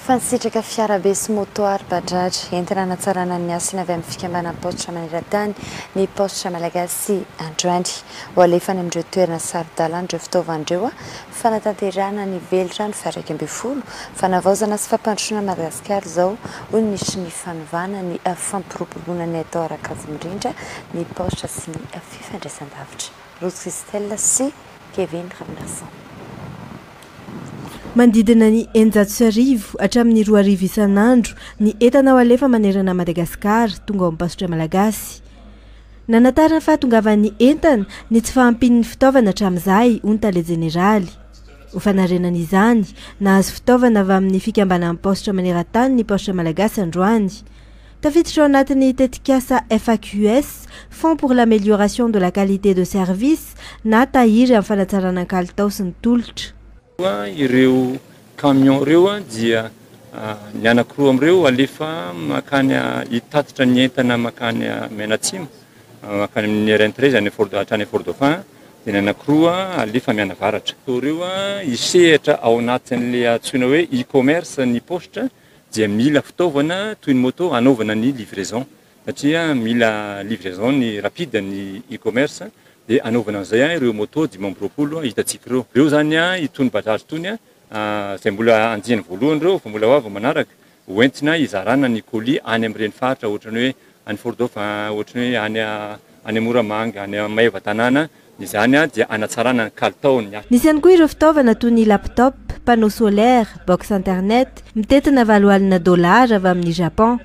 Fansitraka fiarabe sy moto ara-badratra entina hanatsarana ny asa iny avy amin'ny fikambanana positra maneran-tany ny positra malagasy androany ho alefany amin'ireo toerana sarodalana ireo fitaovandreo fanatanterahana ny velitra ny faha 1 fanavaozana sy fampandrosoana Madagasikara izao hoy ny misy ny fanovana ny fampiroboroana ny atao arakazy mirindra ny positra sy ny fifandraisan-davitra. Rose Christelle sy Kevin Raminason. Mandidina ny 100 hatramin'ny 2 isan'andro ny entana ho alefa manerana Madagasikara tonga ao amin'ny pasotra malagasy. Nanatara fa tongavan'ny entana ny tsy fahampian'ny fitaovana hatramin'izay hoy ny tale jeneraly. Ho fanarenana izany nahazo fitaovana avy amin'ny fikambanan'ny pasotra maneran-tany ny pasotra malagasy androany. Tafiditra ao anatin'ny tetikasa FAQS, Fonds pour l'amélioration de la qualité de service, na tahiry amin'ny fanatsarana ny kalitao sy ny tolotra. Ireo camion ireo dia ny anankiroa amin'ireo alefa makany hitatitra ny entana makany Menatsimo makany amin'ny RN13 any hatrany Fort-Dauphin, dia ny anankiroa alefa mianavaratra. Ireo hisehatra ao anatin'ilay antsoina hoe e-commerce ny positra dia mila fitaovana toy ny moto anaovana ny livraison satria mila livraison ny rapide ny e-commerce dia anaovana an'izay ireo moto 520 hitatsika ireo. Ireo zany itony bajaja itony izay mbola andiany voalohany ireo fa mbola hoavy manaraka hoentina hizarana ny colis any amin'ireny faritra ohatrany hoe any Fort-Dauphin, ohatrany hoe any Moramanga, any Maeva tanàna, izany dia anatsarana ny kalitaony. Nisy ihany koa ireo fitaovana toy ny laptop, panneau solaire, box internet, mitetina $20 avy amin'ny Japon.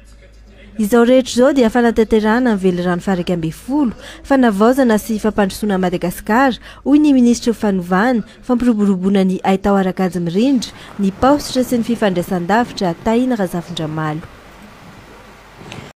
Izao rehetra izao dia fanatanterahana ny velirano faha 1 fanavaozana sy fampandrosoana Madagasikara hoy ny ministra fanovana fampiroboroboana ny haitao arakazy mirindra ny paositra sy ny fifandraisan-davitra Taina Razafindramalo.